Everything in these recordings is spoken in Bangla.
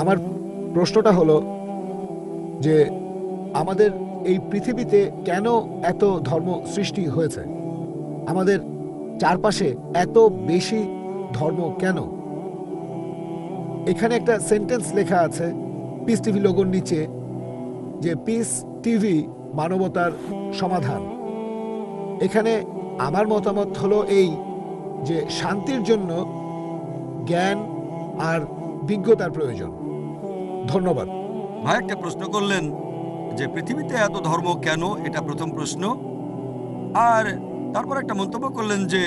আমার প্রশ্নটা হলো যে আমাদের এই পৃথিবীতে কেন এত ধর্ম সৃষ্টি হয়েছে? আমাদের চারপাশে এত বেশি ধর্ম কেন? এখানে একটা সেন্টেন্স লেখা আছে পিস টিভি লোগোর নিচে, যে পিস টিভি মানবতার সমাধান। এখানে আমার মতামত হলো এই, যে শান্তির জন্য জ্ঞান আর বিজ্ঞতার প্রয়োজন। ধন্যবাদ। ভাই একটা প্রশ্ন করলেন যে পৃথিবীতে এত ধর্ম কেন, এটা প্রথম প্রশ্ন। আর তারপর একটা মন্তব্য করলেন যে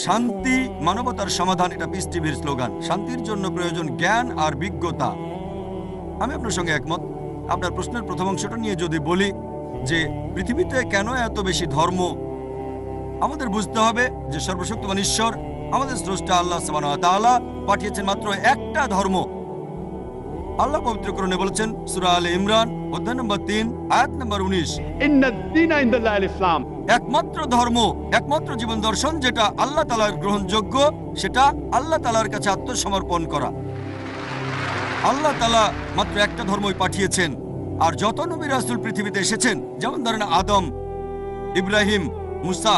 শান্তি মানবতার সমাধান, এটা পিস টিভির স্লোগান। শান্তির জন্য প্রয়োজন জ্ঞান আর বিজ্ঞতা। আমি আপনার সঙ্গে একমত। আপনার প্রশ্নের প্রথম অংশটা নিয়ে যদি বলি যে পৃথিবীতে কেন এত বেশি ধর্ম, আমাদের বুঝতে হবে যে সর্বশক্তিমান ঈশ্বর আমাদের স্রষ্টা আল্লাহ সুবহানাহু ওয়া তাআলা পাঠিয়েছেন মাত্র একটা ধর্ম। আল্লাহ পবিত্র কোরআনে বলেছেন সূরা আলে ইমরান অধ্যায় নম্বর 3 আয়াত নম্বর 19, ইন্নাদ-দীনা ইনদাল্লাহিল ইসলাম। একমাত্র ধর্ম, একমাত্র জীবন দর্শন যেটা আল্লাহ তাআলার গ্রহণযোগ্য, সেটা আল্লাহ তাআলার কাছে আত্মসমর্পণ করা। আল্লাহ তাআলা মাত্র একটা ধর্মই পাঠিয়েছেন। আর যত নবী রাসূল পৃথিবীতে এসেছেন, যেমন ধরেন আদম, ইব্রাহিম, মুসা,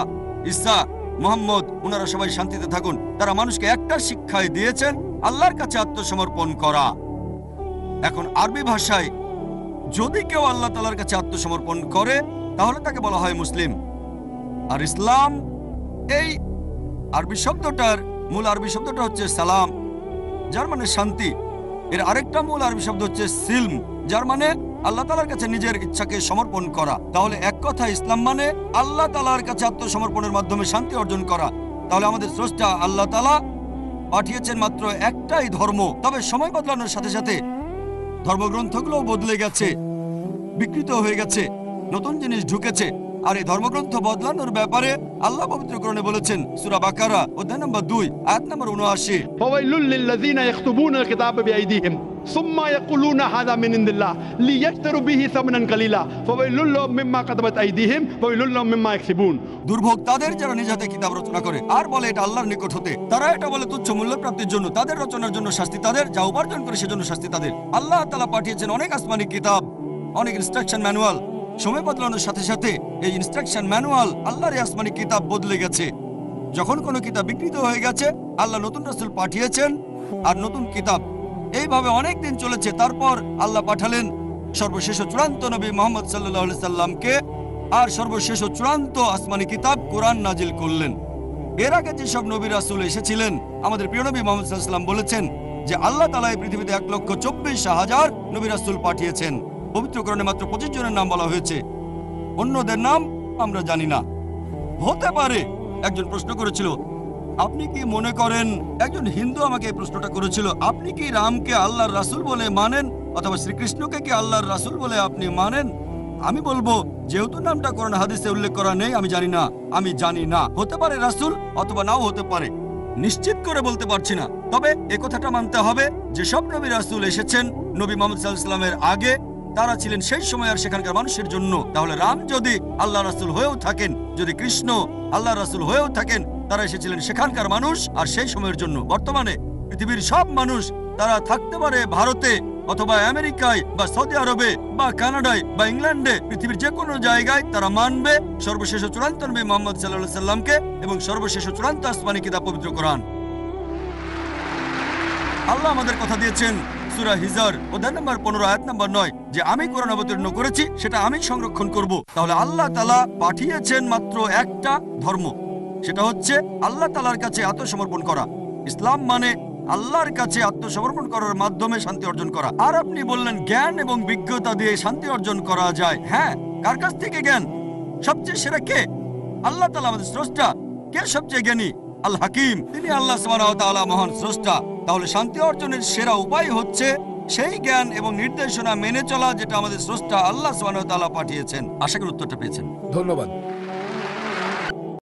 ঈসা, মুহাম্মদ, ওনারা সবাই শান্তিতে থাকুন, তারা মানুষকে একটা শিক্ষাই দিয়েছেন, আল্লাহর কাছে আত্মসমর্পণ করা। এখন আরবি ভাষায় যদি কেউ আল্লাহ তাআলার কাছে আত্মসমর্পণ করে তাহলে তাকে বলা হয় মুসলিম। আর ইসলাম, এই আরবি শব্দটার মূল আরবি শব্দটা হচ্ছে সালাম, যার মানে শান্তি। এর আরেকটা মূল আরবি শব্দ হচ্ছে সিলম, যার মানে আল্লাহ তাআলার কাছে নিজের ইচ্ছাকে সমর্পণ করা। তাহলে এক কথা ইসলাম মানে আল্লাহ তাআলার কাছে আত্মসমর্পণের মাধ্যমে শান্তি অর্জন করা। তাহলে আমাদের স্রষ্টা আল্লাহ তাআলা পাঠিয়েছেন মাত্র একটাই ধর্ম। তবে সময় বদলানোর সাথে সাথে ধর্মগ্রন্থগুলো বদলে গেছে, বিকৃত হয়ে গেছে, নতুন জিনিস ঢুকেছে। আর এই ধর্মগ্রন্থ বদলানোর ব্যাপারে আল্লাহ পবিত্র কোরআনে বলেছেন সূরা বাকারা অধ্যায় নম্বর 2 আয়াত নম্বর 79, ফাওয়াইলুল লিল্লাযিনা ইয়াকতুবুনাল কিতাবা বিআইদিহিম সুম্মা ইয়াকুলুনা হাযা মিন ইনদিল্লাহ লিয়াশতারু বিহি সামানান কালিলা ফাওয়াইলুল লাহুম মিম্মা কাতাবাত আইদিহিম ফাওয়াইলুল লাহুম মিম্মা ইয়াকসিবুন। দুর্ভোগ তাদের যারা নিজ হাতে কিতাব রচনা করে আর বলে এটা আল্লাহর নিকট হতে। তারা এটা বলে তুচ্ছ মূল্য প্রাপ্তির জন্য, তাদের রচনার জন্য শাস্তি তাদের, যা উপার্জন করে সেজন্য শাস্তি তাদের। আল্লাহ তাআলা পাঠিয়েছেন অনেক আসমানি কিতাব, অনেক ইনস্ট্রাকশন ম্যানুয়াল। সময় বদলানোর সাথে সাথে এই ইনস্ট্রাকশন ম্যানুয়াল, আল্লাহর এই আসমানি কিতাব বদলে গেছে। যখন কোনো কিতাব বিকৃত হয়ে গেছে, আল্লাহ নতুন রাসূল পাঠিয়েছেন আর নতুন কিতাব। এইভাবে অনেক দিন চলেছে। তারপর আল্লাহ পাঠালেন সর্বশেষ ও চূড়ান্ত নবী মুহাম্মদ সাল্লাল্লাহু আলাইহি সাল্লামকে, আর সর্বশেষ ও চূড়ান্ত আসমানি কিতাব কোরআন নাজিল করলেন। এর আগে যেসব নবী রাসূল এসেছিলেন, আমাদের প্রিয় নবী মুহাম্মদ সাল্লাল্লাহু আলাইহি সাল্লাম বলেছেন যে আল্লাহ তাআলা এই পৃথিবীতে 1,24,000 নবী রাসূল পাঠিয়েছেন। পবিত্র কোরআনে মাত্র 25 জনের নাম বলা হয়েছে, অন্যদের নাম আমরা জানি না। হতে পারে একজন প্রশ্ন করেছিল, আপনি কি মনে করেন, একজন হিন্দু আমাকে এই প্রশ্নটা করেছিল, আপনি কি রামকে আল্লাহর রাসূল বলে মানেন, অথবা শ্রীকৃষ্ণকে কি আল্লাহর রাসূল বলে আপনি মানেন? আমি বলবো, যেহেতু নামটা কোরআন হাদিসে উল্লেখ করা নেই, আমি জানি না। হতে পারে রাসূল, অথবা নাও হতে পারে, নিশ্চিত করে বলতে পারছি না। তবে একথাটা মানতে হবে যে সব নবী রাসূল এসেছেন নবী মুহাম্মদ সাল্লাল্লাহু আলাইহি ওয়াসাল্লামের আগে, তারা ছিলেন সেই সময় আর সেখানকার মানুষের জন্য। তাহলে রাম যদি আল্লাহ রাসূল হয়েও থাকেন, যদি কৃষ্ণ আল্লাহ রাসূল হয়েও থাকেন, তারা এসেছিলেন সেখানকার মানুষ আর সেই সময়ের জন্য। বর্তমানে পৃথিবীর সব মানুষ, তারা থাকতে পারে ভারতে অথবা আমেরিকায় বা সৌদি আরবে বা কানাডায় বা ইংল্যান্ডে, পৃথিবীর যে কোনো জায়গায় তারা মানবে সর্বশেষ ও চূড়ান্ত নবী মুহাম্মদ সাল্লাল্লাহু আলাইহি সাল্লামকে এবং সর্বশেষ ও চূড়ান্ত আসমানি কিতাব পবিত্র কোরআন। আল্লাহ আমাদের কথা দিয়েছেন সূরা হিজর অধ্যায় নম্বর 15 আয়াত নম্বর 9 যে আমি কোরআন অবতীর্ণ করেছি, সেটা আমি সংরক্ষণ করব। তাহলে আল্লাহ তাআলা পাঠিয়েছেন মাত্র একটা ধর্ম, সেটা হচ্ছে আল্লাহ তাআলার কাছে আত্মসমর্পণ করা। ইসলাম মানে আল্লাহর কাছে আত্মসমর্পণ করার মাধ্যমে শান্তি অর্জন করা। আর আপনি বললেন জ্ঞান এবং বিজ্ঞতা দিয়ে শান্তি অর্জন করা যায়। হ্যাঁ, কার কাছ থেকে জ্ঞান? সবচেয়ে সেরা কে? আল্লাহ তাআলা আমাদের স্রষ্টা। কে সবচেয়ে জ্ঞানী? আল হাকিম, তিনি আল্লাহ সুবহানাহু ওয়া তাআলা মহান স্রষ্টা। তাহলে শান্তি অর্জনের সেরা উপায় হচ্ছে সেই জ্ঞান এবং নির্দেশনা মেনে চলা, যেটা আমাদের স্রষ্টা আল্লাহ সুবহানাহু ওয়া তাআলা পাঠিয়েছেন। আশা করি উত্তরটা পেয়েছেন। ধন্যবাদ।